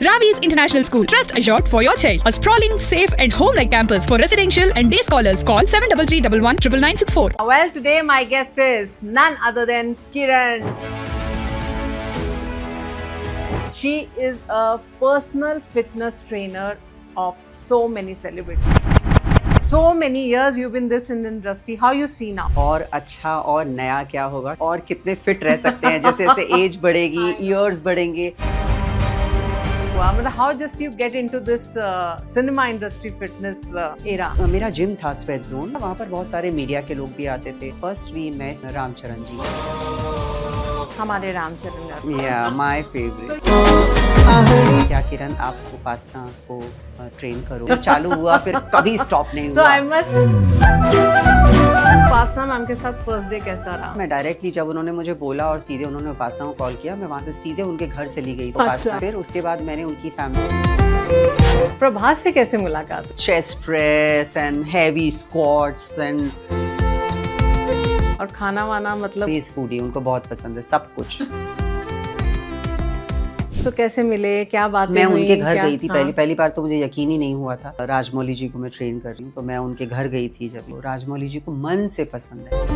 Ravi's International School. Trust assured for your child. A sprawling, safe and home-like campus for residential and day scholars. Call 7331 Well, today my guest is none other than Kiran. She is a personal fitness trainer of so many celebrities. So many years you've been this in the industry. How you see now? और अच्छा और नया क्या होगा और कितने fit रह सकते हैं जैसे जैसे एज बढ़ेगी ईयर्स बढ़ेंगे. How just you get into this cinema industry fitness era? मेरा जिम था स्वेट जोन. वहाँ पर बहुत सारे मीडिया के लोग भी आते थे. First we met Ramcharan ji. हमारे रामचरण गारू. या माय फेवरेट. क्या किरण आप उपासना को ट्रेन करो. जब चालू हुआ फिर कभी स्टॉप नहीं So हुआ. I must. उपासना मैम के साथ फर्स्ट डे कैसा रहा? मैं डायरेक्टली जब उन्होंने मुझे बोला और सीधे उन्होंने उपासना को कॉल किया, मैं वहाँ से सीधे उनके घर चली गई. अच्छा. फिर उसके बाद मैंने उनकी फैमिली. प्रभास से कैसे मुलाकात? Chest press and heavy squats and और खाना वाना मतलब प्लीज फूडी उनको बहुत पसंद है सब कुछ. तो कैसे मिले, क्या बातें मैं हुई, उनके घर क्या? गई थी. हाँ. पहली बार तो मुझे यकीन ही नहीं हुआ था. राजमौली जी को मैं ट्रेन कर रही हूँ तो मैं उनके घर गई थी. जब वो राजमौली जी को मन से पसंद है.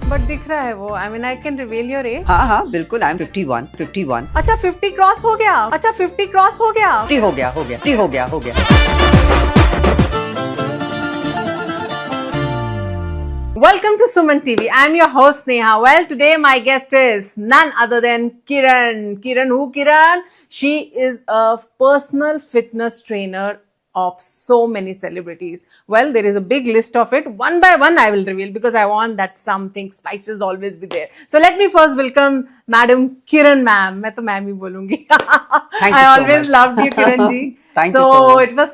बट दिख रहा है वो. I mean, I can reveal your age. हाँ हाँ बिल्कुल. I am 51. अच्छा 50 क्रॉस हो गया. अच्छा 50 क्रॉस हो गया. फ्री हो गया. Welcome to Suman TV. I am your host Neha. Well, today my guest is none other than Kiran. Kiran who? Kiran. She is a personal fitness trainer of so many celebrities. Well, there is a big list of it. One by one I will reveal because I want that something spices always be there. So let me first welcome Madam Kiran ma'am. मैं तो ma'am ही बोलूँगी. Thank you I so always much. loved you, Kiran ji. Thank you so so much. it was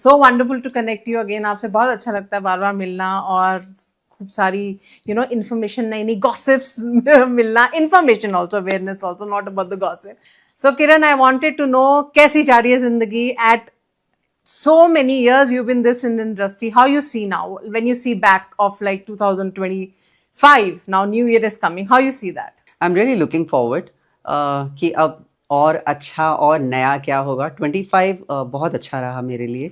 so wonderful to connect you again. आपसे बहुत अच्छा लगता है बार-बार मिलना और खूब सारी information, नई gossips मिलना. Information also, awareness also, not about the gossip. So Kiran, I wanted to know कैसी जा रही है जिंदगी at so many years you've been this in the industry. How you see now when you see back of like 2025? Now New Year is coming. How you see that? I'm really looking forward कि अब और अच्छा और नया क्या होगा. 25 बहुत अच्छा रहा मेरे लिए.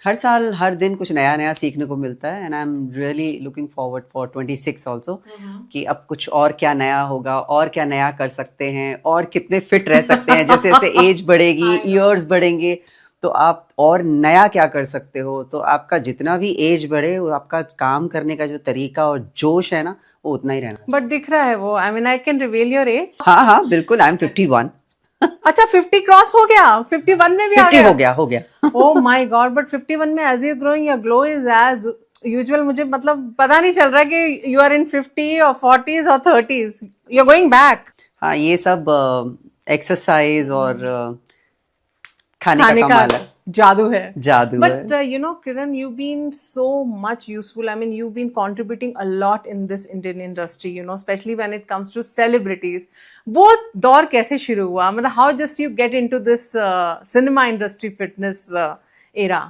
हर साल हर दिन कुछ नया नया सीखने को मिलता है. And I am really looking forward for 26 also कि अब कुछ और क्या नया होगा और क्या नया कर सकते हैं और कितने फिट रह सकते हैं जैसे जैसे एज बढ़ेगी ईयर्स बढ़ेंगे तो आप और नया क्या कर सकते हो. तो आपका जितना भी एज बढ़े वो आपका काम करने का जो तरीका और जोश है ना वो उतना ही रहना. बट दिख रहा है वो. I mean, I can reveal your age. हाँ बिल्कुल. I am 51. अच्छा 50 क्रॉस हो गया. 51 में भी आ 50 गया. हो गया. Oh my God! But 51 में as you growing, your glow is as usual. मुझे मतलब पता नहीं चल रहा कि you are in 50 or 40s or 30s. You're going back. हाँ ये सब एक्सरसाइज और खाने का कमाल है. जादू है. जादू But है. Kiran, you've been so much useful. I mean, you've been contributing a lot in this Indian industry. Especially when it comes to celebrities. वो दौर कैसे शुरू हुआ? मतलब how just you get into this cinema industry fitness era?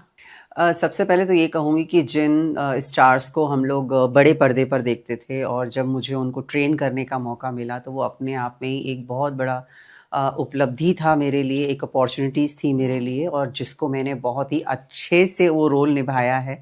सबसे पहले तो ये कहूँगी कि जिन स्टार्स को हम लोग बड़े पर्दे पर देखते थे और जब मुझे उनको ट्रेन करने का मौका मिला तो वो अपने आप में ही एक बहुत बड़ा उपलब्धि था मेरे लिए. एक अपॉर्चुनिटीज़ थी मेरे लिए और जिसको मैंने बहुत ही अच्छे से वो रोल निभाया है.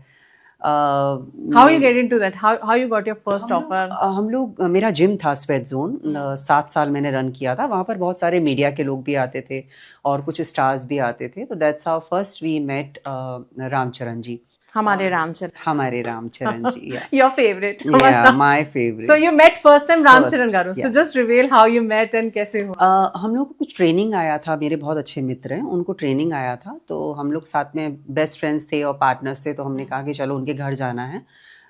How you get into that? How you got your first offer? हम लोग मेरा जिम था स्वेट जोन. 7 साल मैंने रन किया था. वहाँ पर बहुत सारे मीडिया के लोग भी आते थे और कुछ स्टार्स भी आते थे. तो that's how first we met Ramcharan ji. हमारे रामचरण जी. Your favorite. Yeah, my favorite. So you met first time Ramcharan First, garu. So yeah. just reveal how you met and कैसे हुआ. हम लोग को कुछ ट्रेनिंग आया था. मेरे बहुत अच्छे मित्र हैं उनको ट्रेनिंग आया था तो हम लोग साथ में बेस्ट फ्रेंड्स थे और पार्टनर्स थे. तो हमने कहा कि चलो उनके घर जाना है.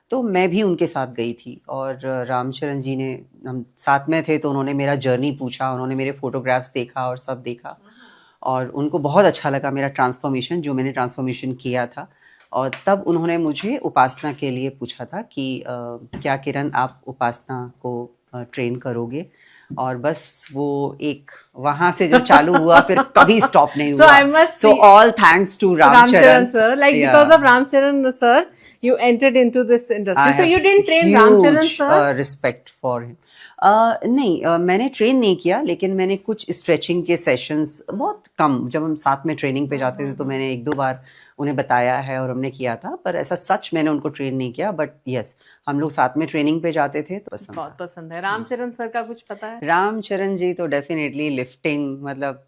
तो मैं भी उनके साथ गई थी और रामचरण जी ने हम साथ में थे तो उन्होंने मेरा जर्नी पूछा. उन्होंने मेरे फोटोग्राफ्स देखा और सब देखा और उनको बहुत अच्छा लगा मेरा ट्रांसफॉर्मेशन जो मैंने ट्रांसफॉर्मेशन किया था. और तब उन्होंने मुझे उपासना के लिए पूछा था कि क्या किरण आप उपासना को ट्रेन करोगे. और बस वो एक वहां से जो चालू हुआ फिर कभी स्टॉप नहीं हुआ. So all thanks to Ramcharan sir. Like because of Ramcharan sir, you entered into this industry. So you didn't train Ramcharan sir? Respect for him. नहीं, मैंने ट्रेन नहीं किया, लेकिन मैंने कुछ स्ट्रेचिंग के सेशंस, बहुत कम, जब हम साथ में ट्रेनिंग पे जाते थे तो मैंने 1-2 बार उन्हें बताया है और हमने किया था, पर ऐसा सच मैंने उनको ट्रेन नहीं किया। बट यस, हम लोग साथ में ट्रेनिंग पे जाते थे तो पसंद बहुत पसंद है। रामचरण सर का कुछ पता है? रामचरण जी तो डेफिनेटली लिफ्टिंग, मतलब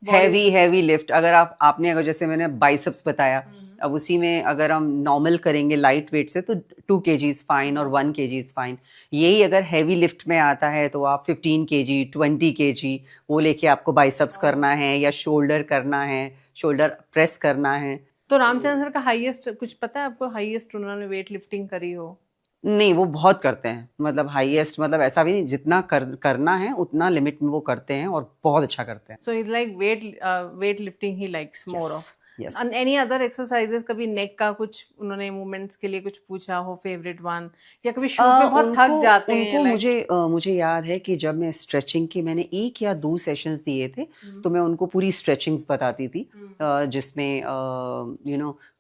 हैवी लिफ्ट, अगर आपने अगर जैसे मैंने बाइसेप्स बताया, अब उसी में अगर हम नॉर्मल करेंगे लाइट वेट से तो 2 kg फाइन और 1 kg फाइन। यही अगर हैवी लिफ्ट में आता है तो आप 15 kg 20 kg वो लेके आपको बाइसेप्स करना है या शोल्डर करना है, शोल्डर प्रेस करना है। तो रामचरण सर का हाईएस्ट कुछ पता है आपको? हाईएस्ट उन्होंने वेट लिफ्टिंग करी हो? नहीं, वो बहुत करते हैं, मतलब हाईएस्ट, मतलब ऐसा भी नहीं, जितना करना है उतना लिमिट में वो करते हैं और बहुत अच्छा करते हैं। So he's like weight lifting he likes more of. Yes. And any other exercises? कभी नेक का कुछ उन्होंने मूवमेंट्स के लिए कुछ पूछा हो, फेवरेट वन, या कभी शूट में बहुत थक जाते हैं? उनको मुझे याद है कि जब मैं स्ट्रेचिंग के मैंने 1 या 2 सेशंस दिए थे तो मैं उनको पूरी स्ट्रेचिंग्स बताती थी, जिसमें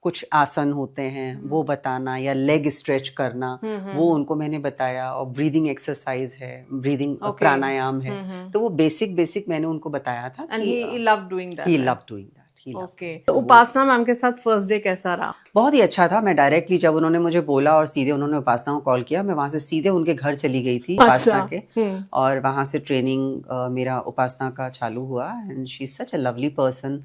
कुछ आसन होते हैं वो बताना या लेग स्ट्रेच करना, वो उनको मैंने बताया, और ब्रीदिंग एक्सरसाइज है, ब्रीदिंग प्राणायाम है, तो वो बेसिक मैंने उनको बताया था। And he loved doing that. He loved doing that. Okay, तो उपासना मैम के साथ फर्स्ट डे कैसा रहा? बहुत ही अच्छा था। मैं डायरेक्टली जब उन्होंने मुझे बोला और सीधे उन्होंने उपासना को कॉल किया, मैं वहां से सीधे उनके घर चली गई थी उपासना के, और वहां से ट्रेनिंग मेरा उपासना का चालू हुआ। And she is such a lovely person.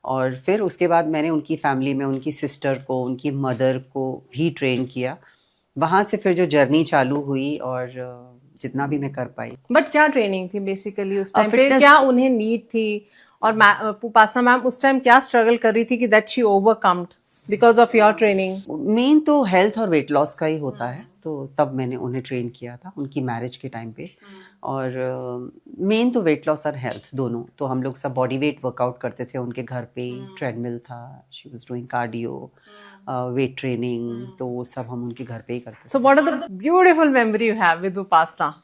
और फिर उसके बाद मैंने उनकी फैमिली में उनकी सिस्टर को, उनकी मदर को भी ट्रेन किया। वहां से फिर जो जर्नी चालू हुई और जितना भी मैं कर पाई। बट क्या ट्रेनिंग थी बेसिकली उस टाइम पे? क्या उन्हें नीड थी? और उपासना मैम उस टाइम क्या स्ट्रगल कर रही थी कि that she overcomed because of your training? Main तो हेल्थ और वेट लॉस का ही होता है, तो तब मैंने उन्हें ट्रेन किया था उनकी मैरिज के टाइम पे। और मेन तो वेट लॉस और हेल्थ दोनों। तो हम लोग सब बॉडी वेट वर्कआउट करते थे उनके घर पे, ट्रेडमिल था, she was doing cardio, weight training, तो वो सब हम उनके घर पे ही करते थे। So what are the beautiful memory you have with Upasana?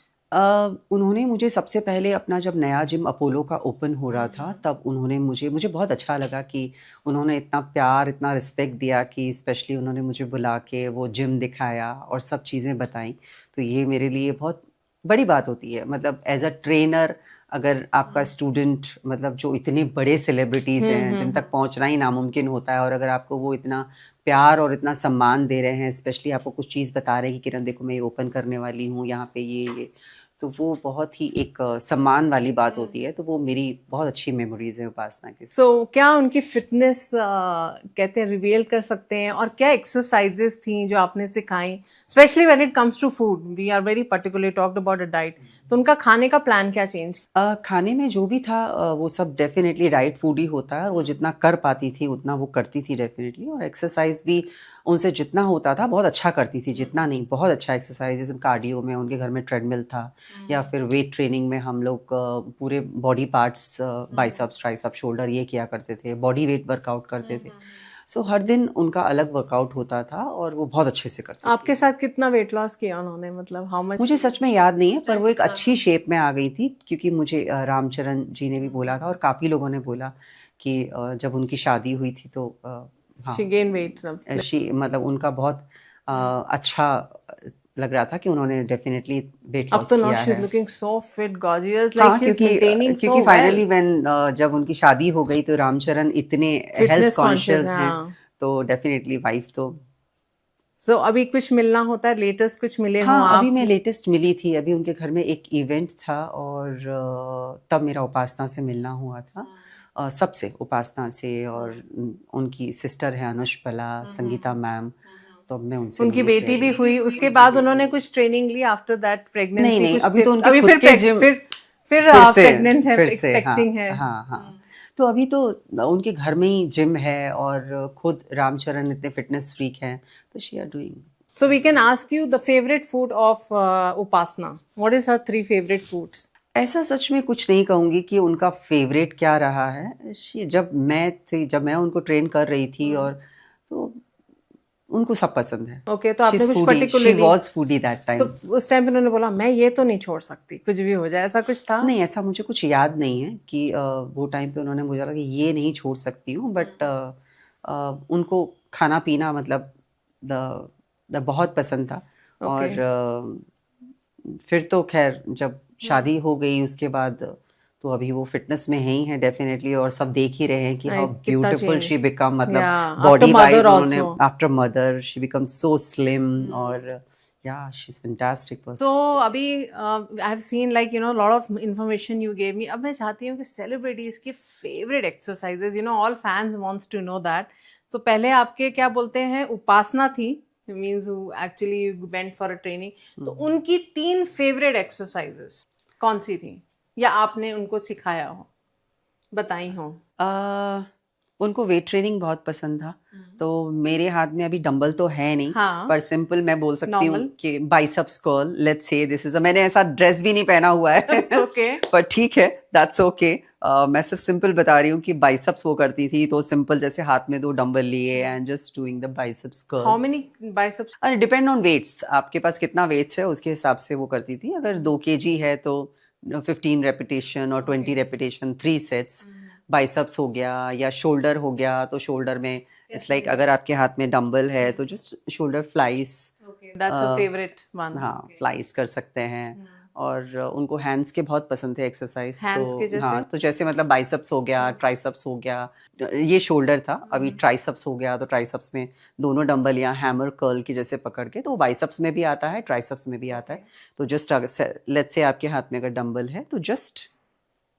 उन्होंने मुझे सबसे पहले अपना जब नया जिम अपोलो का ओपन हो रहा था तब उन्होंने मुझे बहुत अच्छा लगा कि उन्होंने इतना प्यार, इतना रिस्पेक्ट दिया, कि स्पेशली उन्होंने मुझे बुला के वो जिम दिखाया और सब चीज़ें बताई। तो ये मेरे लिए बहुत बड़ी बात होती है। मतलब एज अ ट्रेनर, अगर आपका स्टूडेंट, मतलब जो इतने बड़े सेलिब्रिटीज़ हैं जिन तक पहुंचना ही नामुमकिन होता है, और अगर आपको वो इतना प्यार और इतना सम्मान दे रहे हैं, स्पेशली आपको कुछ चीज़ बता रहे हैं कि किरण देखो मैं ये ओपन करने वाली हूँ यहाँ पे ये, तो वो बहुत ही एक सम्मान वाली बात होती है। तो वो मेरी बहुत अच्छी मेमोरीज है उपासना की। सो क्या उनकी फिटनेस कहते हैं रिवील कर सकते हैं? और क्या एक्सरसाइजेस थी जो आपने सिखाई, specially when it comes to food? We are very particular, talked about a diet. तो उनका खाने का प्लान क्या चेंज? खाने में जो भी था वो सब डेफिनेटली डाइट फूड ही होता है, और वो जितना कर पाती थी उतना वो करती थी डेफिनेटली। और एक्सरसाइज भी उनसे जितना होता था बहुत अच्छा करती थी, जितना नहीं बहुत अच्छा एक्सरसाइज। जैसे कार्डियो में उनके घर में ट्रेडमिल था, या फिर वेट ट्रेनिंग में हम लोग पूरे body parts, biceps, triceps, shoulder, ये किया करते थे, बॉडी वेट वर्कआउट करते थे। सो हर दिन उनका अलग वर्कआउट होता था और वो बहुत अच्छे से करते थे। आपके साथ कितना वेट लॉस किया उन्होंने? मतलब हाउ मच? मुझे सच में याद नहीं है, पर वो एक अच्छी शेप में आ गई थी, क्योंकि मुझे रामचरण जी ने भी बोला था और काफ़ी लोगों ने बोला कि जब उनकी शादी हुई थी तो हाँ, she gained weight, मतलब उनका बहुत अच्छा लग रहा था कि उन्होंने डेफिनेटली वेट लॉस किया है। अब तो किया now she's है। looking so fit, gorgeous, like she's maintaining so क्योंकि well. फाइनली व्हेन जब उनकी शादी हो गई तो रामचरण इतने हेल्थ कॉन्शियस हैं, तो डेफिनेटली वाइफ तो। So अभी कुछ मिलना होता है, लेटेस्ट कुछ मिले हो हाँ, आप? अभी मैं लेटेस्ट मिली थी। अभी उनके घर में एक इवेंट था और तब मेरा उपासना से मिलना हुआ था, सबसे, उपासना से, और उनकी सिस्टर है अनुष्पला, संगीता मैम, तो मैं उनसे उनकी बेटी भी हुई। उसके बाद उन्होंने कुछ ट्रेनिंग ली आफ्टर दैट प्रेगनेंसी? नहीं, कुछ अभी तो उनके अभी खुद के जिम फिर प्रेग्नेंट है, एक्सपेक्टिंग है। हाँ। तो अभी तो उनके घर में ही जिम है और खुद रामचरण इतने फिटनेस फ्रीक हैं, तो she are doing. So we can ask you the favorite food of Upasna. What is her 3 favorite foods? ऐसा सच में कुछ नहीं कहूँगी कि उनका फेवरेट क्या रहा है। जब मैं उनको ट्रेन कर रही थी, और तो उनको सब पसंद है। ओके, तो आपने कुछ particularly? She was foodie that time. So उस टाइम पे उन्होंने बोला मैं ये तो नहीं छोड़ सकती, कुछ भी हो जाए, ऐसा कुछ था? नहीं, ऐसा मुझे कुछ याद नहीं है कि वो टाइम पे उन्होंने मुझे लगा कि ये नहीं छोड़ सकती हूँ, बट उनको खाना पीना मतलब द बहुत पसंद था। और फिर तो खैर जब शादी हो गई उसके बाद तो अभी वो फिटनेस में है ही है डेफिनेटली, और सब देख ही रहे हैं कि हाउ कितना ब्यूटीफुल change. शी बिकम, मतलब Yeah, body after wise mother उन्होंने also. After mother she become so slim, और या she is fantastic person. So अभी I have seen like you know lot of information you gave me. अब मैं चाहती हूँ कि celebrities की favorite exercises, you know all fans wants to know that. तो पहले आपके क्या बोलते हैं उपासना थी, means who actually went for a training. तो उनकी 3 favorite exercises कौन सी थी या आपने उनको सिखाया हो, बताई हो? उनको वेट ट्रेनिंग बहुत पसंद था, तो मेरे हाथ में अभी डंबल तो है नहीं, हाँ. पर सिंपल मैं बोल सकती हूँ Normal. कि biceps curl, let's say this is, मैंने ऐसा ड्रेस भी नहीं पहना हुआ है Okay. पर ठीक है, दैट्स ओके। मैं सिर्फ सिंपल बता रही हूँ कि बाइसेप्स वो करती थी, तो सिंपल जैसे हाथ में 2 डंबल लिए and just doing the biceps How curl. many biceps? अरे डिपेंड ऑन वेट्स, आपके पास कितना वेट्स है उसके हिसाब से वो करती थी। अगर 2 kg है तो 15 रेपिटेशन और 20 रेपिटेशन, 3 सेट्स। बाइसेप्स हो गया या शोल्डर हो गया, तो शोल्डर में इट्स लाइक अगर आपके हाथ में डंबल है तो just shoulder flies, Okay, that's a favorite one. हाँ फ्लाइस कर सकते हैं। और उनको हैंड्स के बहुत पसंद थे एक्सरसाइज, Hands तो के जैसे? हाँ, तो जैसे मतलब बाइसेप्स हो गया, ट्राइसेप्स हो गया, ये शोल्डर था, अभी ट्राइसेप्स हो गया, तो ट्राइसेप्स में दोनों डंबल या हैमर कर्ल की जैसे पकड़ के, तो वो बाइसेप्स में भी आता है, ट्राइसेप्स में भी आता है। तो जस्ट लेट्स से आपके हाथ में अगर डंबल है तो just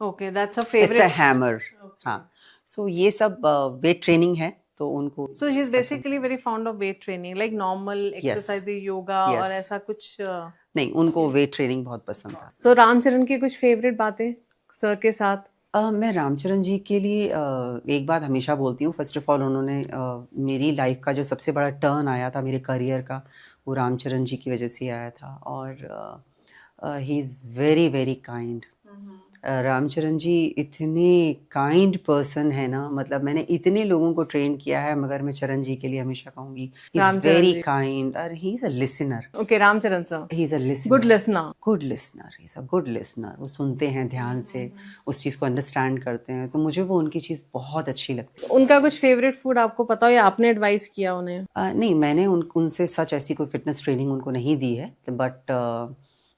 Okay, that's a it's a favorite. Hammer. हाँ, सो ये सब वेट ट्रेनिंग है, तो उनको So she's basically very fond of weight training, like normal exercise, yoga Yes. और ऐसा कुछ. नहीं, उनको वेट ट्रेनिंग बहुत पसंद था। So रामचरण की कुछ फेवरेट बातें सर के साथ? मैं रामचरण जी के लिए एक बात हमेशा बोलती हूँ। फर्स्ट ऑफ ऑल उन्होंने मेरी लाइफ का जो सबसे बड़ा टर्न आया था मेरे करियर का, वो रामचरण जी की वजह से आया था, और he is very very kind. Ramcharan ji इतने काइंड पर्सन है ना, मतलब मैंने इतने लोगों को ट्रेन किया है, मगर मैं चरण जी के लिए हमेशा कहूँगी he is Ramcharan very ji. Kind, और he is a listener. Okay, Ramcharan sir. He is a listener, Good listener. Good listener, he is a good listener. वो सुनते हैं ध्यान से, उस चीज़ को अंडरस्टैंड करते हैं, तो मुझे वो उनकी चीज़ बहुत अच्छी लगती है। उनका कुछ फेवरेट फूड आपको पता हो या आपने एडवाइस किया उन्हें? नहीं, मैंने उनसे सच ऐसी कोई फिटनेस ट्रेनिंग उनको नहीं दी है, बट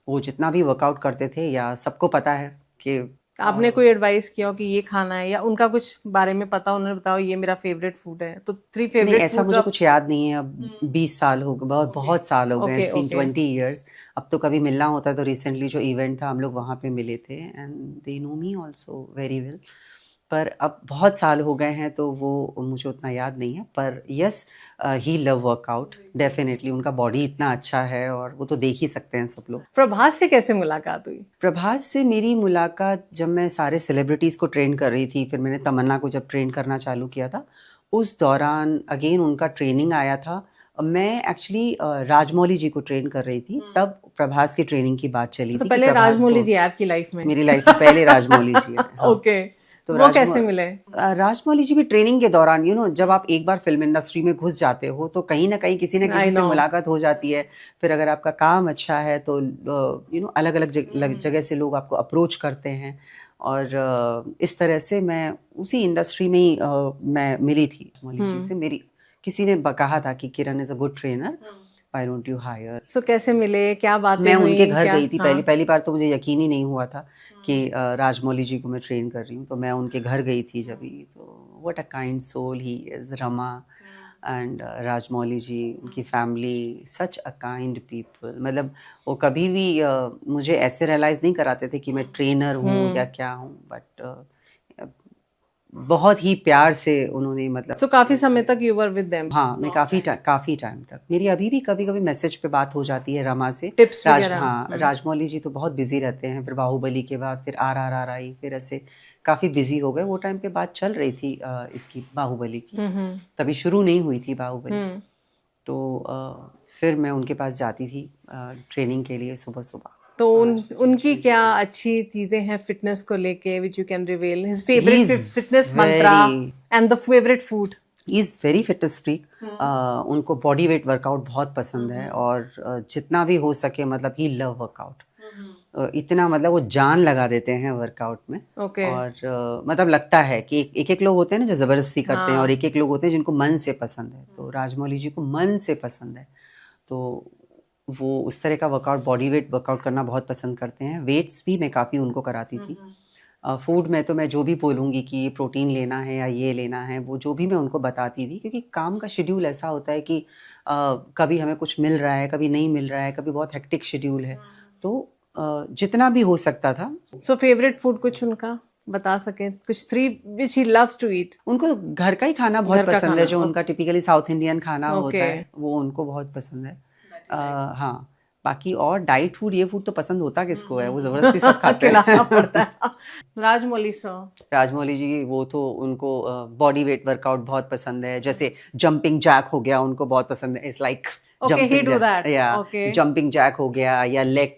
वो जितना भी वर्कआउट करते थे, या सबको पता है कि आपने कोई एडवाइस किया हो कि ये खाना है, या उनका कुछ बारे में पता, उन्होंने बताओ ये मेरा फेवरेट फूड है, तो 3 नहीं, फेवरेट ऐसा मुझे कुछ याद नहीं है। अब 20 साल हो गए, बहुत साल हो गए, Okay, it's been okay. 20 years. अब तो कभी मिलना होता है, तो रिसेंटली जो इवेंट था हम लोग वहाँ पे मिले थे, and they know me also very well. पर अब बहुत साल हो गए हैं, तो वो मुझे उतना याद नहीं है। पर यस, ही लव वर्कआउट डेफिनेटली। उनका बॉडी इतना अच्छा है, और वो तो देख ही सकते हैं सब लोग। प्रभास से कैसे मुलाकात हुई? प्रभास से मेरी मुलाकात जब मैं सारे सेलिब्रिटीज़ को ट्रेन कर रही थी, फिर मैंने तमन्ना को जब ट्रेन करना चालू किया था, उस दौरान अगेन उनका ट्रेनिंग आया था। मैं एक्चुअली राजमौली जी को ट्रेन कर रही थी, तब प्रभास की ट्रेनिंग की बात चली तो थी कि पहले प्रभास राजमौली को- जी है आपकी लाइफ में? मेरी लाइफ में पहले राजमौली जी है। हाँ। ओके, तो वो कैसे मिले? राजमौली जी भी ट्रेनिंग के दौरान, जब आप एक बार फिल्म इंडस्ट्री में घुस जाते हो, तो कहीं ना कहीं किसी न I किसी से know. मुलाकात हो जाती है। फिर अगर आपका काम अच्छा है तो अलग अलग जगह से लोग आपको अप्रोच करते हैं, और इस तरह से मैं उसी इंडस्ट्री में ही मैं मिली थी राजमौली जी से। मेरी किसी ने कहा था कि Kiran is a good trainer, why don't you hire. So कैसे मिले, क्या बातें मैं हुई, उनके घर क्या? गई थी, हाँ. पहली बार तो मुझे यकीन ही नहीं हुआ था कि राजमौली जी को मैं ट्रेन कर रही हूँ। तो मैं उनके घर गई थी जब भी, तो what a kind soul he is, Rama and Rajamouli ji, उनकी family, such a kind people. मतलब वो कभी भी मुझे ऐसे रियलाइज़ नहीं कराते थे कि मैं ट्रेनर हूँ या क्या हूँ, बट बहुत ही प्यार से उन्होंने, मतलब सो काफी समय तक यू वर विद देम? हाँ, मैं काफ़ी टाइम तक, मेरी अभी भी कभी कभी मैसेज पे बात हो जाती है रमा से। Tips वगैरह? हाँ, राजमौली जी तो बहुत बिजी रहते हैं, फिर बाहुबली के बाद फिर RRR आई, फिर ऐसे काफ़ी बिजी हो गए। वो टाइम पे बात चल रही थी इसकी, बाहुबली की, तभी शुरू नहीं हुई थी बाहुबली। तो फिर मैं उनके पास जाती थी ट्रेनिंग के लिए सुबह सुबह। तो उनकी क्या अच्छी चीजें हैं फिटनेस को लेके, which you can reveal? His favourite He's fitness Mantra very- and the favourite food? Is very fitness freak. उनको बॉडी वेट वर्कआउट बहुत पसंद है, और जितना भी हो सके, मतलब ही लव वर्कआउट। इतना, मतलब वो जान लगा देते हैं वर्कआउट में। Okay. और मतलब लगता है कि एक लोग होते हैं ना जो ज़बरदस्ती करते हैं, और एक लोग होते हैं जिनको मन से पसंद है। तो राजमौली जी को मन से पसंद है, तो वो उस तरह का वर्कआउट, बॉडी वेट वर्कआउट करना बहुत पसंद करते हैं। वेट्स भी मैं काफ़ी उनको कराती थी। फूड में तो मैं जो भी बोलूँगी कि ये प्रोटीन लेना है या ये लेना है, वो जो भी मैं उनको बताती थी, क्योंकि काम का शेड्यूल ऐसा होता है कि कभी हमें कुछ मिल रहा है, कभी नहीं मिल रहा है, कभी बहुत हेक्टिक शेड्यूल है। तो जितना भी हो सकता था। सो फेवरेट फूड कुछ उनका बता सके, कुछ 3 विच ही लव्स टू ईट। उनको घर का ही खाना बहुत घर का पसंद है, खाना, जो उनका टिपिकली साउथ इंडियन खाना होता Okay. है, वो उनको बहुत पसंद है। हाँ, बाकी और डाइट फूड, ये फूड तो पसंद होता किसको है, वो जबरदस्ती सब खाते खिलाना हैं। पड़ता है। राजमौली सर, राजमौली जी, वो तो उनको बॉडी वेट वर्कआउट बहुत पसंद है, जैसे जंपिंग जैक हो गया, उनको बहुत पसंद है। It's like Okay, he do that. या Okay. जंपिंग जैक हो गया, या लेग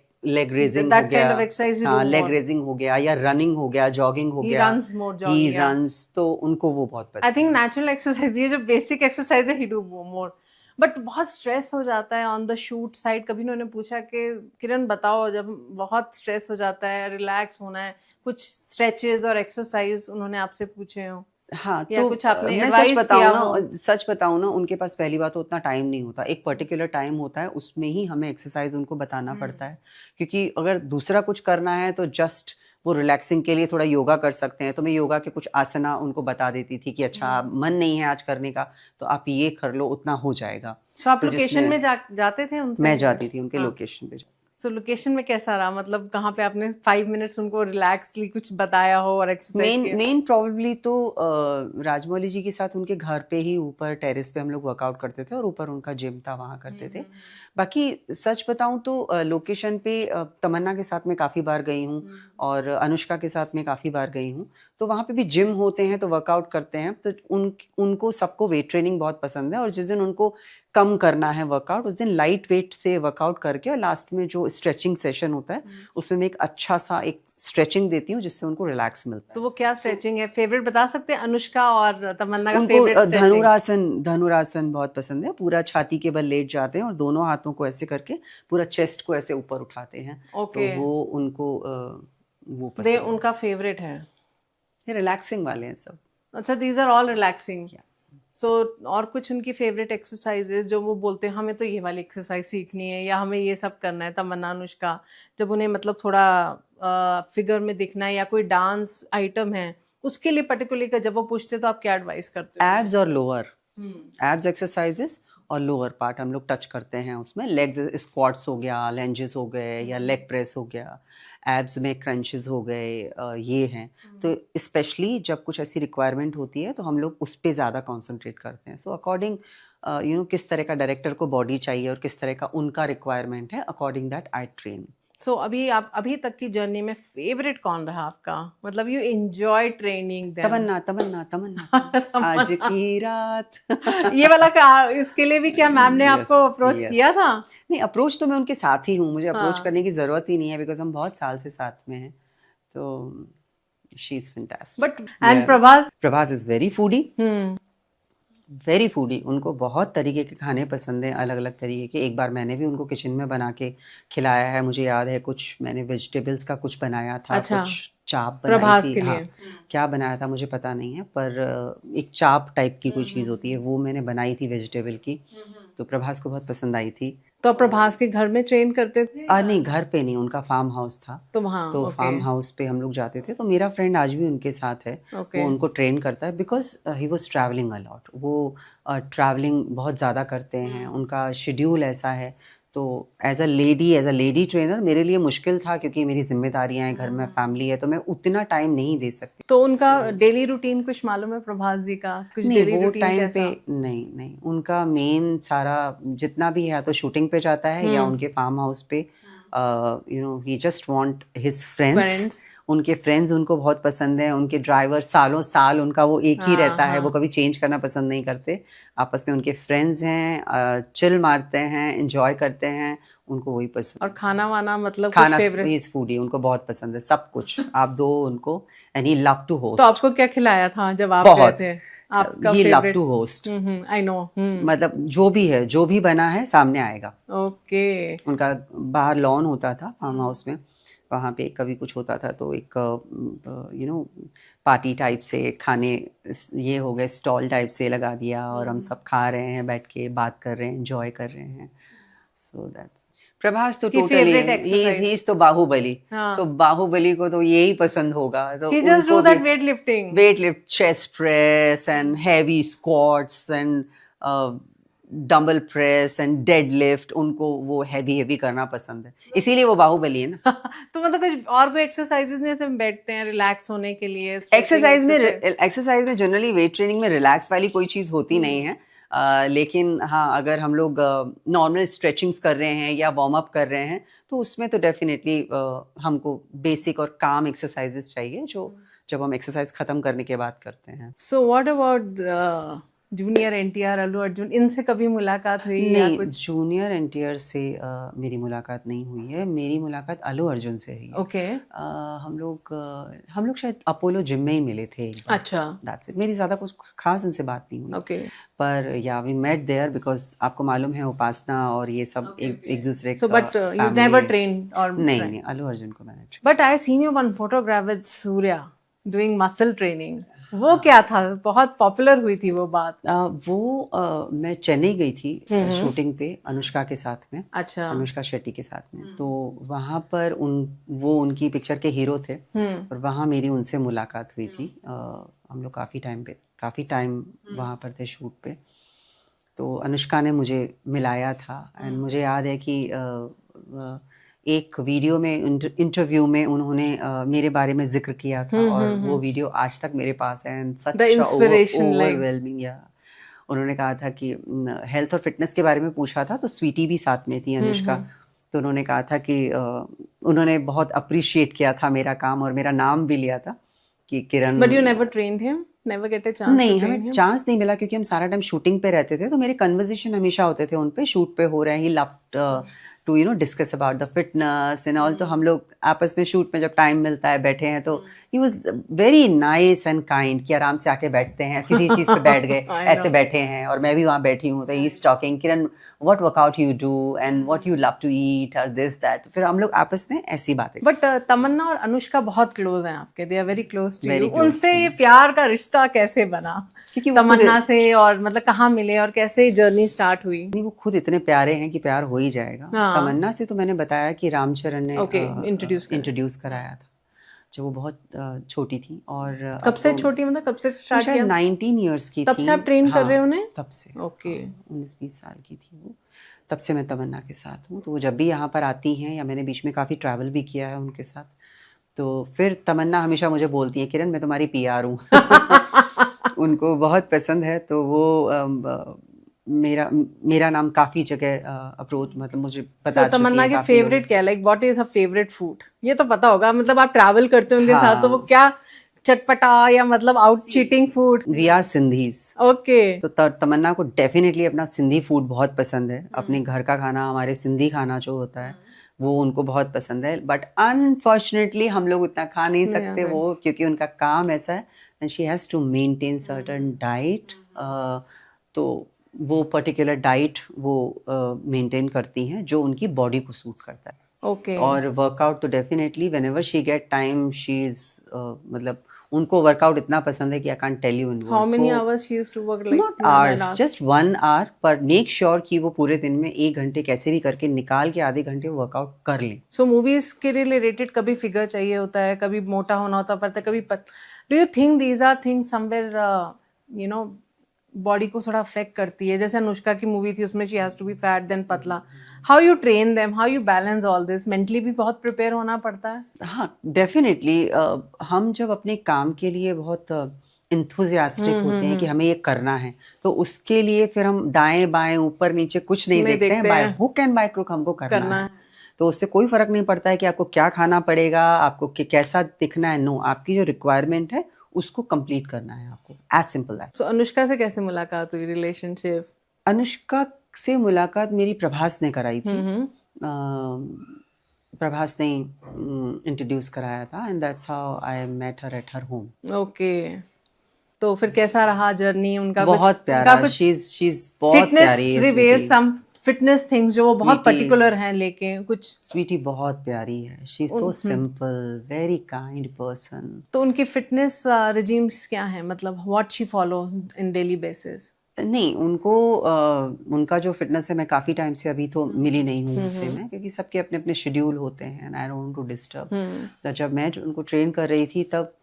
रेजिंग हो That गया। kind of exercise you हाँ, do लेग more. रेजिंग हो गया, या रनिंग हो गया, जॉगिंग हो He गया। runs more, ही jogging, yeah. रन्स, तो उनको वो बहुत पसंद आई थिंक नेचुरल एक्सरसाइज, ये जो बेसिक एक्सरसाइज है, ही डू मोर। बट बहुत स्ट्रेस हो जाता है ऑन द शूट साइड। कभी उन्होंने पूछा कि किरण बताओ, जब बहुत स्ट्रेस हो जाता है, रिलैक्स होना है, कुछ स्ट्रेचेस और एक्सरसाइज उन्होंने आपसे पूछे हो? हाँ, या तो कुछ आपने मैं advise किया हो? सच बताऊँ ना, उनके पास पहली बात तो उतना टाइम नहीं होता। एक पर्टिकुलर टाइम होता है, उसमें ही हमें एक्सरसाइज उनको बताना पड़ता है, क्योंकि अगर दूसरा कुछ करना है तो जस्ट वो रिलैक्सिंग के लिए थोड़ा योगा कर सकते हैं, तो मैं योगा के कुछ आसना उनको बता देती थी कि अच्छा मन नहीं है आज करने का, तो आप ये कर लो, उतना हो जाएगा। सो आप तो लोकेशन जिसमें में जाते थे उनसे? मैं जाती थी उनके हाँ। लोकेशन पे। सो लोकेशन में कैसा रहा, मतलब कहाँ पे आपने 5 मिनट्स उनको रिलैक्सली कुछ बताया हो और एक्सरसाइज मेन प्रॉब्लली तो राजमौली जी के साथ उनके घर पे ही ऊपर टेरेस पे हम लोग वर्कआउट करते थे, और ऊपर उनका जिम था, वहाँ करते थे। बाकी सच बताऊं तो लोकेशन पे तमन्ना के साथ मैं काफ़ी बार गई हूँ, और अनुष्का के साथ मैं काफ़ी बार गई हूँ। तो वहाँ पे भी जिम होते हैं, तो वर्कआउट करते हैं। तो उनको सबको वेट ट्रेनिंग बहुत पसंद है, और जिस दिन उनको कम करना है वर्कआउट, उस दिन लाइट वेट से वर्कआउट करके, और लास्ट में जो स्ट्रेचिंग सेशन होता है उसमें मैं एक अच्छा सा एक स्ट्रेचिंग देती हूँ, जिससे उनको रिलैक्स मिलता है। तो वो क्या स्ट्रेचिंग है? फेवरेट बता सकते हैं अनुष्का और तमन्ना का उनको फेवरेट स्ट्रेचिंग? धनुरासन बहुत पसंद है। पूरा छाती के बल लेट जाते हैं, और दोनों हाथों को ऐसे करके पूरा चेस्ट को ऐसे ऊपर उठाते हैं। Okay. तो वो उनको वो दे पसंद है। उनका फेवरेट है। ये रिलैक्सिंग वाले हैं सब। अच्छा, दीज आर ऑल रिलैक्सिंग। सो और कुछ उनकी फेवरेट एक्सरसाइजेज जो वो बोलते हैं हमें तो ये वाली एक्सरसाइज सीखनी है, या हमें ये सब करना है? तमन्ना, अनुष्का, जब उन्हें मतलब थोड़ा फिगर में दिखना है, या कोई डांस आइटम है उसके लिए पर्टिकुलरली जब वो पूछते तो आप क्या एडवाइस करते हो? एब्स और लोअर, एब्स एक्सरसाइजेस और लोअर पार्ट हम लोग टच करते हैं उसमें। लेग्स स्क्वाट्स हो गया, लेंजेस हो गए, या लेग प्रेस हो गया, एब्स में क्रंचेस हो गए, ये हैं। तो स्पेशली जब कुछ ऐसी रिक्वायरमेंट होती है तो हम लोग उस पर ज़्यादा कॉन्सेंट्रेट करते हैं। सो अकॉर्डिंग किस तरह का डायरेक्टर को बॉडी चाहिए और किस तरह का उनका रिक्वायरमेंट है, अकॉर्डिंग दैट आई ट्रेन। सो अभी तक की जर्नी में फेवरेट कौन रहा आपका? मतलब यू एंजॉय ट्रेनिंग देम? तमन्ना तमन्ना तमन्ना आज की रात। ये वाला इसके लिए भी क्या मैम ने आपको अप्रोच किया था? नहीं, अप्रोच तो मैं उनके साथ ही हूँ, मुझे अप्रोच करने की जरूरत ही नहीं है, बिकॉज हम बहुत साल से साथ में हैं। तो she is fantastic. But and Prabhas is very foodie. उनको बहुत तरीके के खाने पसंद हैं, अलग अलग तरीके के। एक बार मैंने भी उनको किचन में बना के खिलाया है, मुझे याद है। कुछ मैंने वेजिटेबल्स का कुछ बनाया था। अच्छा, कुछ चाप प्रभास बनाई के थी। लिए। हाँ, क्या बनाया था मुझे पता नहीं है, पर एक चाप टाइप की कोई चीज़ होती है, वो मैंने बनाई थी वेजिटेबल की। तो प्रभास को बहुत पसंद आई थी। तो प्रभास के घर में ट्रेन करते थे? नहीं, घर पे नहीं, उनका फार्म हाउस था। तो वहाँ तो फार्म हाउस पे हम लोग जाते थे। तो मेरा फ्रेंड आज भी उनके साथ है। वो उनको ट्रेन करता है, because he was travelling a lot. वो ट्रैवलिंग बहुत ज़्यादा करते हैं, उनका शेड्यूल ऐसा है। तो एज अ लेडी ट्रेनर मेरे लिए मुश्किल था, क्योंकि मेरी जिम्मेदारियां हैं, घर में फैमिली है, तो मैं उतना टाइम नहीं दे सकती। तो उनका डेली रूटीन कुछ मालूम है प्रभास जी का? कुछ नहीं, डेली वो रूटीन टाइम कैसा? पे नहीं, उनका मेन सारा जितना भी है, तो शूटिंग पे जाता है या उनके फार्म हाउस पे। ही जस्ट वांट हिज फ्रेंड्स। उनके फ्रेंड्स उनको बहुत पसंद है। उनके ड्राइवर सालों साल उनका वो एक ही रहता है, वो कभी चेंज करना पसंद नहीं करते। आपस में उनके फ्रेंड्स हैं, चिल मारते हैं, एंजॉय करते हैं, उनको वही पसंद। और खाना वाना मतलब खाना फेवरेट? इज फूडी, उनको बहुत पसंद है सब कुछ। आप दो उनको, and he love to host. तो आपको क्या खिलाया था जब आप गए थे? आपका ही love favourite? To host. I know. मतलब जो भी है, जो भी बना है सामने आएगा। ओके। उनका बाहर लॉन होता था फार्म हाउस में, वहाँ पे कभी कुछ होता था तो एक पार्टी टाइप से खाने, ये हो गए स्टॉल टाइप से लगा दिया, और हम सब खा रहे हैं, बैठ के बात कर रहे हैं, एंजॉय कर रहे हैं। So that's. प्रभास तो कि totally favorite exercise? He is तो बाहुबली, हाँ। सो बाहुबली को तो यही पसंद होगा, तो He just do that weightlifting. Weight lift, chest press and heavy squats and dumbbell press and dead lift, उनको वो हैवी करना पसंद है, इसीलिए वो बाहुबली है ना। तो मतलब कुछ और कोई एक्सरसाइजेस नहीं, सिर्फ बैठते हैं रिलैक्स होने के लिए? एक्सरसाइज में जनरली वेट ट्रेनिंग में रिलैक्स वाली कोई चीज़ होती नहीं है, लेकिन हाँ अगर हम लोग नॉर्मल स्ट्रेचिंग्स कर रहे हैं या वार्म अप कर रहे हैं तो उसमें तो डेफिनेटली हमको बेसिक और काम एक्सरसाइजेस चाहिए, जो जब हम एक्सरसाइज खत्म करने के बाद करते हैं। So what about junior NTR, Allu Arjun, इनसे कभी मुलाकात हुई या नहीं, कुछ? जूनियर एनटीआर से मेरी मुलाकात नहीं हुई है, मेरी मुलाकात अल्लू अर्जुन से हुई है। ओके। हम लोग शायद अपोलो जिम में ही मिले थे एक बार। अच्छा। दैट्स इट, मेरी ज़्यादा कुछ खास उनसे बात नहीं हुई। ओके। पर या वी मेट देयर बिकॉज आपको मालूम है उपासना और ये सब एक दूसरे So but you never trained or नहीं, अल्लू अर्जुन को मैंने But I seen you one photograph with Surya doing muscle training. वो क्या था? बहुत पॉपुलर हुई थी वो बात। मैं चेन्नई गई थी शूटिंग पे अनुष्का के साथ में। अच्छा। अनुष्का शेट्टी के साथ में, तो वहाँ पर वो उनकी पिक्चर के हीरो थे और वहाँ मेरी उनसे मुलाकात हुई थी। हम लोग काफ़ी टाइम वहाँ पर थे शूट पे, तो अनुष्का ने मुझे मिलाया था एंड मुझे याद है कि एक वीडियो में इंटरव्यू में उन्होंने मेरे बारे में जिक्र किया था और वो वीडियो आज तक मेरे पास है एंड सच ओवरवेलमिंग। या उन्होंने कहा था कि हेल्थ और फिटनेस के बारे में पूछा था, तो स्वीटी भी साथ में थी अनुष्का, तो उन्होंने कहा था कि उन्होंने बहुत अप्रिशिएट किया था मेरा काम और मेरा नाम भी लिया था कि Kiran. But you never trained him? Never get a chance? नहीं, हमें चांस नहीं मिला क्योंकि हम सारा टाइम शूटिंग पे रहते थे, तो मेरे कन्वर्सेशन हमेशा होते थे उन पे, शूट पे हो रहे हैं, he loved to discuss about the fitness and all. तो हम लोग आपस में शूट में जब टाइम मिलता है बैठे हैं तो he was very nice and kind कि आराम से आके बैठते हैं, किसी चीज पे बैठ गए ऐसे बैठे हैं और मैं भी वहाँ बैठी हूँ, तो he is talking Kiran what workout you do and what you love to eat और दिस दैट, फिर हम लोग आपस में ऐसी बातें। बट तमन्ना और अनुष्का बहुत क्लोज हैं आपके, they are very close to you. उनसे ये प्यार का रिश्ता कैसे बना तमन्ना से, और मतलब कहाँ मिले और कैसे जर्नी स्टार्ट हुई? नहीं, वो खुद इतने प्यारे हैं कि प्यार हो ही जाएगा। तमन्ना से तो मैंने बताया कि रामचरण ने इंट्रोड्यूस कराया था जब वो बहुत छोटी थी। और कब से छोटी, मतलब कब से स्टार्ट किया? 19 इयर्स की तब थी। से आप ट्रेन कर रहे हो उन्हें? तब से। ओके। 19-20 साल की थी वो, तब से मैं तमन्ना के साथ हूँ। तो वो जब भी यहाँ पर आती हैं, या मैंने बीच में काफ़ी ट्रैवल भी किया है उनके साथ, तो फिर तमन्ना हमेशा मुझे बोलती है किरण मैं तुम्हारी PR हूँ। उनको बहुत पसंद है, तो वो मेरा नाम काफी जगह अप्रोच, मतलब मुझे पता। तमन्ना की फेवरेट क्या, like what is her favourite food? ये तो पता होगा, मतलब आप ट्रैवल करते हो उनके साथ, तो वो क्या चटपटा या मतलब out cheating food? We are Sindhis. Okay. तो तमन्ना को डेफिनेटली अपना सिंधी फूड बहुत पसंद है, अपने घर का खाना, हमारे सिंधी खाना जो होता है वो उनको बहुत पसंद है। बट अनफॉर्चुनेटली हम लोग उतना खा नहीं सकते वो, क्योंकि उनका काम ऐसा है and she has to maintain certain diet, तो वो पर्टिकुलर डाइट वो मेंटेन करती हैं जो उनकी बॉडी को सूट करता है। ओके। और वर्कआउट तो definitely whenever she get time she is, मतलब उनको वर्कआउट इतना पसंद है कि I can't tell you in words. How many hours she used to work? Like not hours, just 1 hour, पर मेक श्योर कि वो पूरे दिन में 1 घंटे कैसे भी करके निकाल के आधे घंटे वर्कआउट कर लें। सो मूवीज के रिलेटेड कभी फिगर चाहिए होता है, कभी मोटा होना होता है, कभी do you think these are things somewhere you know body को थोड़ा अफेक्ट करती है? जैसे अनुष्का की मूवी थी, उसमें she has to be fat then पतला। How you train them, how you balance all this? Mentally भी बहुत प्रिपेयर होना पड़ता है। हाँ डेफिनेटली, हम जब अपने काम के लिए बहुत इंथुजियास्टिक होते हैं कि हमें ये करना है, तो उसके लिए फिर हम दाएं बाएं ऊपर नीचे कुछ नहीं देखते हैं, by hook and by crook हमको करना है। तो उससे कोई फर्क नहीं पड़ता है कि आपको क्या खाना पड़ेगा, आपको कैसा दिखना है। नो, आपकी जो रिक्वायरमेंट है उसको कंप्लीट करना है आपको, एज सिंपल दैट। सो अनुष्का से कैसे मुलाकात हुई, रिलेशनशिप? अनुष्का से मुलाकात मेरी प्रभास ने कराई थी। प्रभास ने इंट्रोड्यूस कराया था and that's how I met her at her home. Okay. तो फिर कैसा रहा जर्नी उनका? बहुत प्यारा, शी इज बहुत प्यारी। रिवील सम फिटनेस थिंग्स जो वो बहुत पर्टिकुलर हैं, लेकिन कुछ स्वीटी बहुत प्यारी है, she is so simple, very kind person. तो उनकी फिटनेस रिजीम्स क्या है, मतलब what she follow in daily basis? नहीं, उनको उनका जो फिटनेस है, मैं काफ़ी टाइम से अभी तो मिली नहीं हूँ उनसे मैं, क्योंकि सबके अपने अपने शेड्यूल होते हैं and I don't want to disturb. तो जब मैं उनको ट्रेन कर रही थी तब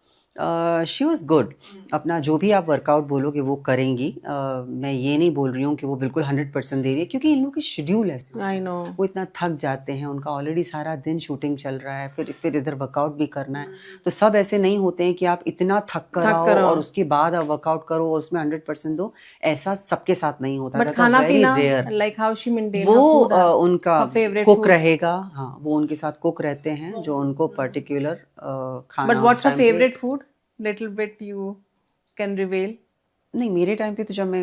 शी वॉज गुड। अपना जो भी आप वर्कआउट बोलोगे वो करेंगी। मैं ये नहीं बोल रही हूँ कि वो बिल्कुल 100% दे रही है, क्योंकि इन लोगों की शेड्यूल ऐसे आई नो, वो इतना थक जाते हैं, उनका ऑलरेडी सारा दिन शूटिंग चल रहा है, फिर इधर वर्कआउट भी करना है। तो सब ऐसे नहीं होते हैं कि आप इतना थक कर आओ और उसके बाद आप वर्कआउट करो और उसमें 100% दो। ऐसा सबके साथ नहीं होता। बट खाना पीना लाइक हाउ शी मेंटेन वो उनका कुक food? रहेगा। हाँ, वो उनके साथ कुक रहते हैं जो उनको पर्टिकुलर खाना। But what's your favourite food? Little bit you can reveal. नहीं, मेरे टाइम पे तो जब मैं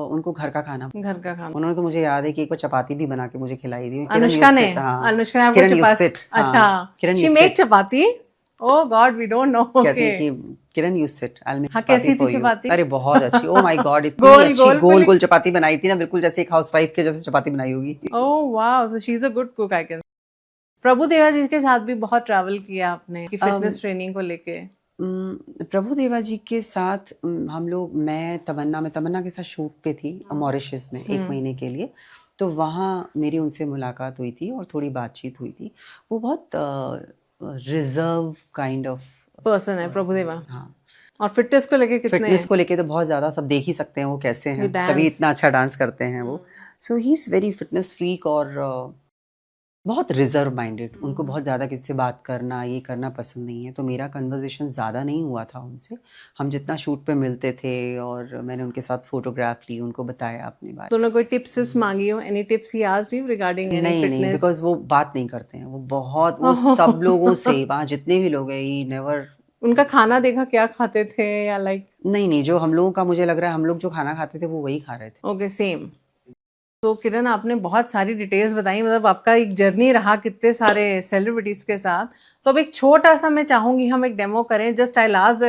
उनको घर का खाना उन्होंने तो मुझे याद है कि एक बार चपाती भी बना के मुझे खिलाई थी। अनुष्का ने आपको चपाती, अच्छा she make chapati? Oh god, we don't know. कहते हैं कि Kiran you sit, I will make chapati कैसी फॉर थी यू। चपाती? अरे बहुत अच्छी, ओह माय गॉड, इतनी अच्छी गोल गोल चपाती बनाई थी ना, बिल्कुल जैसे एक हाउसवाइफ के जैसे चपाती बनाई होगी। Oh wow, so she is a good cook I can. Prabhu Deva ji के साथ भी बहुत ट्रैवल किया आपने कि फिटनेस ट्रेनिंग को लेके। प्रभु देवा जी के साथ हम लोग, मैं तमन्ना के साथ शूट पे थी मॉरिशस में 1 महीने के लिए। तो वहाँ मेरी उनसे मुलाकात हुई थी और थोड़ी बातचीत हुई थी। वो बहुत रिजर्व काइंड ऑफ पर्सन है प्रभु देवा। हाँ, और फिटनेस को लेके कितने? फिटनेस को लेके तो बहुत ज्यादा, सब देख ही सकते हैं वो कैसे हैं, तभी इतना अच्छा डांस करते हैं वो। So he is very fitness freak और बहुत रिजर्व माइंडेड। उनको बहुत ज़्यादा किसी से बात करना, ये करना पसंद नहीं है। तो मेरा कन्वर्सेशन ज़्यादा नहीं हुआ था उनसे। हम जितना शूट पे मिलते थे और मैंने उनके साथ फोटोग्राफ ली, उनको बताया अपने बारे में। तो कोई टिप्स मांगी हो? Any tips he asked you regarding any fitness? नहीं, बिकॉज वो बात नहीं करते हैं। वो बहुत, वो सब लोगों से, वहाँ जितने भी लोग हैं, ही नेवर। उनका खाना देखा क्या खाते थे या लाइक? नहीं, जो हम लोगों का, मुझे लग रहा है हम लोग जो खाना खाते थे वो वही खा रहे थे। Okay, same. तो किरण, आपने बहुत सारी डिटेल्स बताई, मतलब आपका एक जर्नी रहा कितने सारे सेलिब्रिटीज के साथ। तो अब एक छोटा सा मैं चाहूंगी हम एक डेमो करें। जस्ट आई लास्ट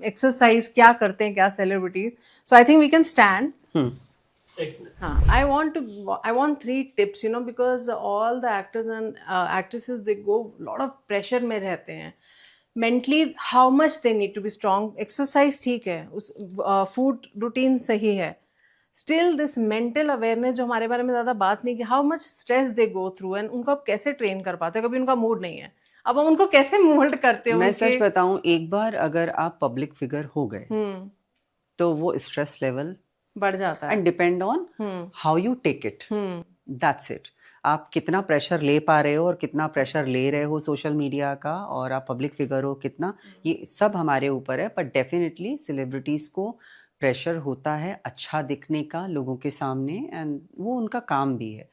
एक्सरसाइज क्या करते हैं क्या celebrities. So I think we can stand. हाँ, I want 3 tips, you know, because all the actors and actresses, they go lot of pressure में रहते हैं। Mentally, how much they need to be strong. Exercise ठीक है, उस food routine सही है। Still this mental awareness जो हमारे बारे में ज़्यादा बात नहीं की, how much stress they go through and उनको आप कैसे ट्रेन कर पाते हो? कभी उनका मूड नहीं है, अब हम उनको कैसे मोल्ड करते हो? मैं सच बताऊं, एक बार अगर आप पब्लिक फिगर हो गए तो वो स्ट्रेस लेवल बढ़ जाता है। And depend on how you take it, that's it. आप कितना प्रेशर ले पा रहे हो और कितना प्रेशर ले रहे हो सोशल मीडिया का, और आप पब्लिक फिगर हो कितना, ये सब हमारे ऊपर है। पर डेफिनेटली सेलिब्रिटीज को प्रेशर होता है अच्छा दिखने का लोगों के सामने, एंड वो उनका काम भी है,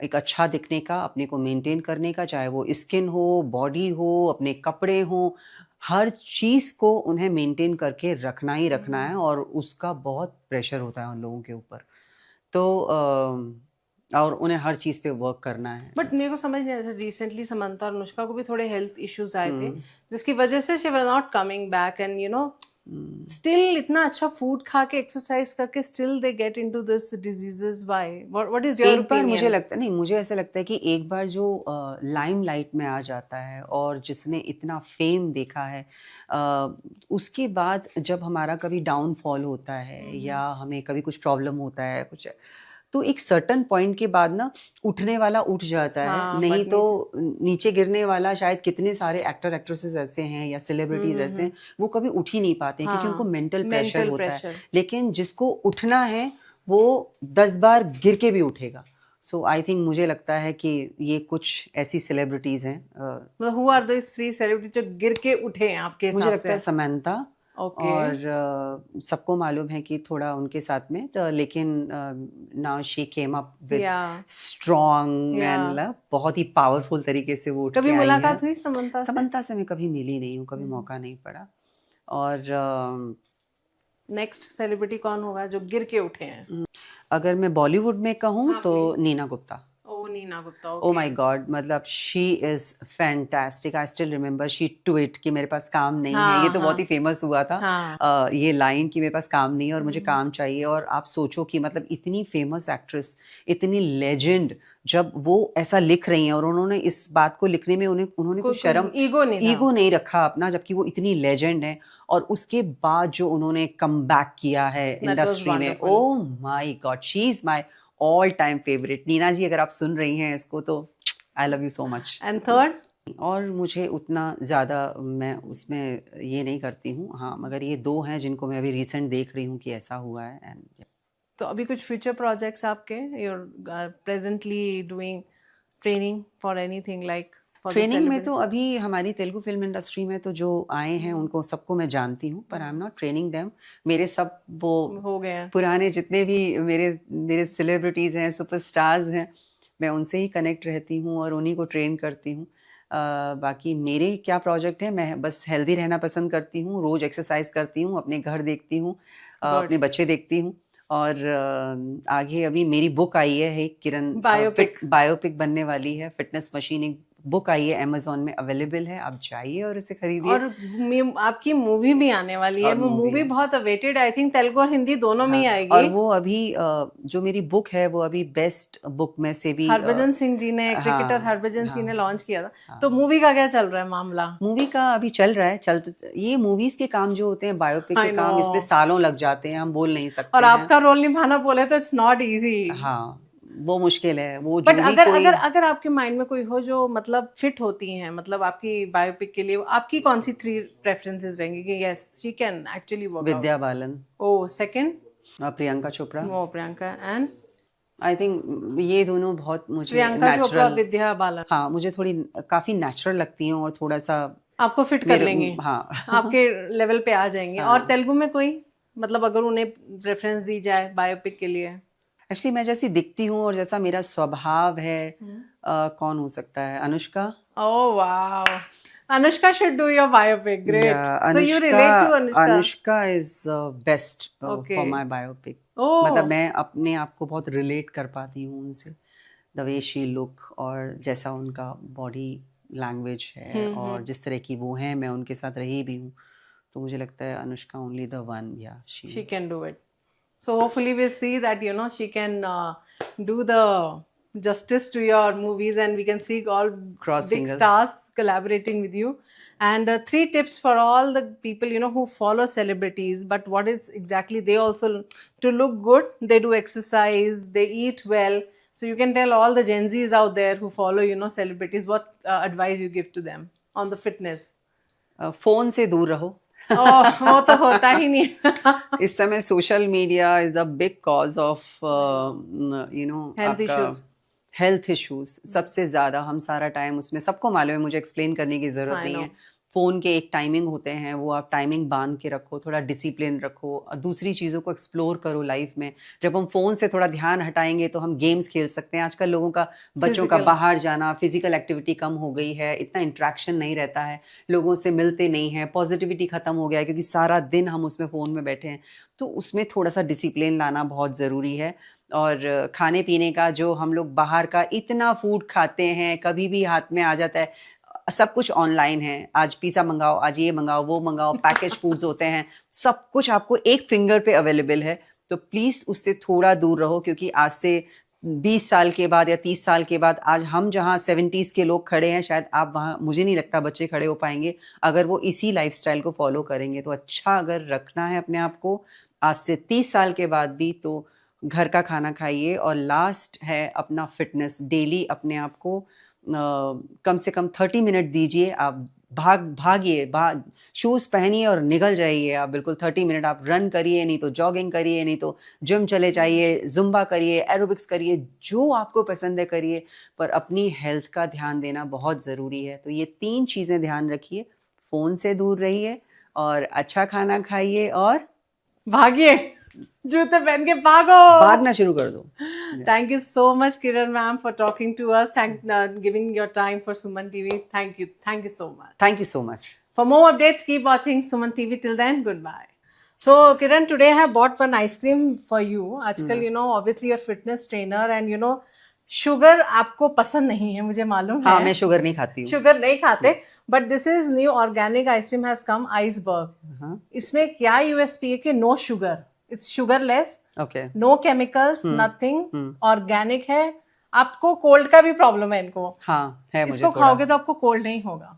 एक अच्छा दिखने का, अपने को मेंटेन करने का, चाहे वो स्किन हो, बॉडी हो, अपने कपड़े हो, हर चीज़ को उन्हें मेंटेन करके रखना ही रखना है, और उसका बहुत प्रेशर होता है उन लोगों के ऊपर। तो और उन्हें हर चीज़ पे वर्क करना है। बट मेरे को समझ नहीं आया, रिसेंटली समंता और अनुष्का को भी थोड़े हेल्थ इश्यूज आए थे, जिसकी वजह से she was not coming back, and you know still इतना अच्छा फूड खा के एक्सरसाइज करके still they get into this diseases. Why? What is your opinion? मुझे लगता नहीं, मुझे ऐसा लगता है कि एक बार जो लाइमलाइट में आ जाता है और जिसने इतना फेम देखा है, उसके बाद जब हमारा कभी डाउनफॉल होता है या हमें कभी कुछ प्रॉब्लम होता है कुछ, तो एक सर्टन पॉइंट के बाद ना उठने वाला उठ जाता है, नहीं तो नीचे गिरने वाला। शायद कितने सारे एक्टर एक्ट्रेसेस ऐसे हैं या सेलिब्रिटीज ऐसे हैं, वो कभी उठ ही नहीं पाते हैं, क्योंकि उनको मेंटल प्रेशर होता है। लेकिन जिसको उठना है वो 10 बार गिर के भी उठेगा। सो आई थिंक, मुझे लगता है कि ये कुछ ऐसी सेलिब्रिटीज हैं। हु आर दोस 3 सेलिब्रिटीज जो गिर के उठे हैं आपके हिसाब से? मुझे लगता है समंता, और सबको मालूम है कि थोड़ा उनके साथ में तो, लेकिन now she came up with strong and बहुत ही पावरफुल तरीके से वो उठ के आई है। कभी मुलाकात हुई समंता से? समंता से मैं कभी मिली नहीं हूँ, कभी मौका नहीं पड़ा। और नेक्स्ट सेलिब्रिटी कौन होगा जो गिर के उठे हैं? अगर मैं बॉलीवुड में कहूँ तो Neena Gupta. Neena Gupta, oh my god, मतलब she is fantastic. I still remember she tweet कि मेरे पास काम नहीं है। ये तो बहुत ही फेमस हुआ था, ये लाइन कि मेरे पास काम नहीं है और मुझे काम चाहिए। और आप सोचो कि मतलब इतनी फेमस एक्ट्रेस, इतनी लेजेंड, जब वो ऐसा लिख रही हैं और उन्होंने इस बात को लिखने में उन्होंने कुछ शर्म, ईगो नहीं रखा अपना, जबकि वो इतनी लेजेंड है और उसके बाद जो उन्होंने कम बैक किया है इंडस्ट्री में, wonderful. Oh my god, she is my all time favourite. Neena ji, अगर आप सुन रही हैं इसको तो I love you so much. And third? और मुझे उतना ज़्यादा मैं उसमें ये नहीं करती हूँ, हाँ, मगर ये दो हैं जिनको मैं अभी रिसेंट देख रही हूँ कि ऐसा हुआ है। एंड तो अभी कुछ फ्यूचर प्रोजेक्ट्स आपके, you are presently doing training for anything like? Training में तो अभी हमारी तेलुगु फिल्म इंडस्ट्री में तो जो आए हैं उनको सबको मैं जानती हूँ, पर I am not training them. मेरे सब वो हो गए हैं पुराने जितने भी मेरे सेलिब्रिटीज़ हैं, सुपरस्टार्स हैं, मैं उनसे ही कनेक्ट रहती हूँ और उन्हीं को ट्रेन करती हूँ। बाकी मेरे क्या प्रोजेक्ट है, मैं बस हेल्दी रहना पसंद करती हूँ, रोज़ एक्सरसाइज करती हूँ, अपने घर देखती हूँ, अपने बच्चे देखती हूँ। और आगे अभी मेरी बुक आई है, किरण बायोपिक बनने वाली है, फिटनेस मशीन, एक बुक आई है, अमेज़न में अवेलेबल है, आप जाइए और इसे खरीदिए। और आपकी मूवी भी आने वाली है, वो मूवी बहुत अवेटेड, आई थिंक तेलुगु और हिंदी दोनों में ही आएगी। और वो अभी जो मेरी बुक है वो अभी बेस्ट बुक में से भी हरभजन सिंह जी ने, क्रिकेटर हरभजन सिंह ने लॉन्च किया था। तो मूवी का क्या चल रहा है मामला? मूवी का अभी चल रहा है, ये मूवीज के काम जो होते हैं, बायोपिक के काम, इसमें सालों लग जाते हैं, हम बोल नहीं सकते। और आपका रोल निभाना बोले तो इट्स नॉट इजी। हाँ, वो मुश्किल है। वो बट अगर आपके माइंड में कोई हो जो मतलब फिट होती हैं, मतलब आपकी बायोपिक के लिए, आपकी कौन सी 3 प्रेफरेंसेस रहेंगी कि yes she can actually work? Vidya Balan. Oh, second? Priyanka Chopra. वो प्रियंका। एंड आई थिंक ये दोनों बहुत मुझे प्रियंका चोपड़ा, विद्या बालन, हाँ, मुझे थोड़ी काफी नेचुरल लगती हैं और थोड़ा सा आपको फिट कर लेंगे। हाँ आपके लेवल पे आ जाएंगे। हाँ। और तेलुगु में कोई, मतलब अगर उन्हें प्रेफरेंस दी जाए बायोपिक के लिए? एक्चुअली मैं जैसी दिखती हूँ और जैसा मेरा स्वभाव है, कौन हो सकता है? Anushka. Oh wow, Anushka should do your biopic. Great. So you relate to Anushka. Anushka is best for my biopic. मतलब मैं अपने आप को बहुत रिलेट कर पाती हूँ उनसे, द वे शी लुक, और जैसा उनका बॉडी लैंग्वेज है और जिस तरह की वो हैं, मैं उनके साथ रही भी हूँ, तो मुझे लगता है अनुष्का ओनली द वन, या she can do it. So hopefully we'll see that, you know, she can do the justice to your movies, and we can see all big stars collaborating with you. And 3 tips for all the people, you know, who follow celebrities, but what is exactly they also, to look good, they do exercise, they eat well. So you can tell all the Gen Zs out there who follow, you know, celebrities, what advice you give to them on the fitness? Phone से दूर रहो। वो तो होता ही नहीं। इस समय social media is the big cause of you know health issues सबसे ज्यादा। हम सारा टाइम उसमें, सबको मालूम है, मुझे एक्सप्लेन करने की जरूरत नहीं है। फ़ोन के एक टाइमिंग होते हैं, वो आप टाइमिंग बांध के रखो, थोड़ा डिसिप्लिन रखो, दूसरी चीज़ों को एक्सप्लोर करो लाइफ में। जब हम फ़ोन से थोड़ा ध्यान हटाएंगे तो हम गेम्स खेल सकते हैं। आजकल लोगों का, बच्चों का बाहर जाना, फिजिकल एक्टिविटी कम हो गई है, इतना इंट्रैक्शन नहीं रहता है, लोगों से मिलते नहीं हैं, पॉजिटिविटी ख़त्म हो गया है क्योंकि सारा दिन हम उसमें फ़ोन में बैठे हैं। तो उसमें थोड़ा सा डिसिप्लिन लाना बहुत ज़रूरी है। और खाने पीने का, जो हम लोग बाहर का इतना फूड खाते हैं, कभी भी हाथ में आ जाता है, सब कुछ ऑनलाइन है, आज पिज़्ज़ा मंगाओ, आज ये मंगाओ, वो मंगाओ, पैकेज फूड्स होते हैं, सब कुछ आपको एक फिंगर पे अवेलेबल है। तो प्लीज़ उससे थोड़ा दूर रहो, क्योंकि आज से 20 साल के बाद या 30 साल के बाद, आज हम जहाँ 70s के लोग खड़े हैं, शायद आप वहाँ, मुझे नहीं लगता बच्चे खड़े हो पाएंगे अगर वो इसी लाइफस्टाइल को फॉलो करेंगे। तो अच्छा अगर रखना है अपने आप को आज से 30 साल के बाद भी, तो घर का खाना खाइए। और लास्ट है अपना फिटनेस, डेली अपने आप को कम से कम 30 मिनट दीजिए। आप भागिए, शूज़ पहनिए और निकल जाइए। आप बिल्कुल 30 मिनट आप रन करिए, नहीं तो जॉगिंग करिए, नहीं तो जिम चले जाइए, जुम्बा करिए, एरोबिक्स करिए, जो आपको पसंद है करिए, पर अपनी हेल्थ का ध्यान देना बहुत ज़रूरी है। तो ये 3 चीज़ें ध्यान रखिए, फ़ोन से दूर रहिए और अच्छा खाना खाइए और भागिए, जूते पहन के भागो, भागना शुरू कर दो। Thank you so much, Kiran ma'am, for talking to us. Giving your time for Suman TV. Thank you so much. Thank you so much. For more updates, keep watching Suman TV. Till then, goodbye. So Kiran, today I have bought one ice cream for you. आजकल you know, obviously you're fitness trainer and you know, sugar आपको पसंद नहीं है, मुझे मालूम है। हाँ, मैं शुगर नहीं खाती हूँ। शुगर नहीं खाते, but this is new organic ice cream has come, iceberg. इसमें क्या यूएसपी है कि no sugar, it's sugarless, no chemicals, nothing, organic है। आपको कोल्ड का भी प्रॉब्लम है इनको, हाँ है मुझे, इसको खाओगे तो आपको कोल्ड नहीं होगा।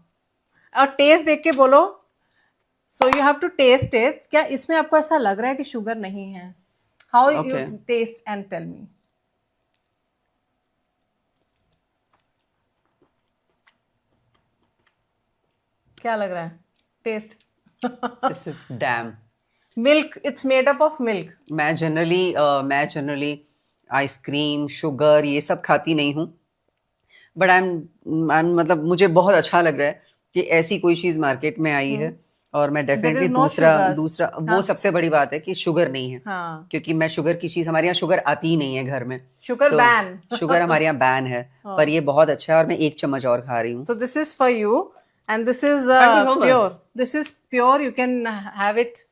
और टेस्ट देख के बोलो So you have to taste it. क्या इसमें आपको ऐसा लग रहा है कि शुगर नहीं है? How you Okay. taste and tell me. क्या लग रहा है? Taste. This is damn. Milk. It's made up of milk. मैं जनरली आइसक्रीम शुगर ये सब खाती नहीं हूँ, बट आई एम मतलब मुझे बहुत अच्छा लग रहा है कि ऐसी कोई चीज मार्केट में आई है, और मैं डेफिनेटली is no sugars. दूसरा वो सबसे बड़ी बात है कि शुगर नहीं है। हाँ. क्योंकि मैं शुगर की चीज, हमारे यहाँ शुगर आती ही नहीं है घर में, Sugar तो ban. शुगर हमारे यहाँ बैन है, पर ये बहुत अच्छा है और मैं 1 चम्मच और खा रही हूँ। So this is for you, and this is Thank you so much. pure. This is pure. You can have it.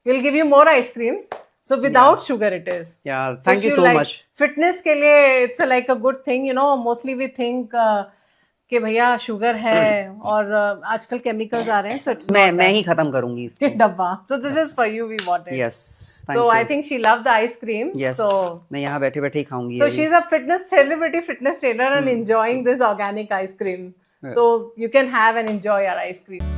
We'll give you more ice creams. So without sugar, it is. Yeah, So thank if you so like much. Fitness के लिए it's like a good thing. You know, mostly we think कि भैया sugar है और आजकल chemicals आ रहे हैं, so it's मैं ही खत्म करूंगी इसको। डब्बा. So this is for you. We bought it. Yes, thank So you. I think she loved the ice cream. Yes, So मैं यहाँ बैठे बैठे ही खाऊंगी। so ये भी। she's a fitness celebrity, fitness trainer, and enjoying this organic ice cream. So you can have and enjoy our ice cream.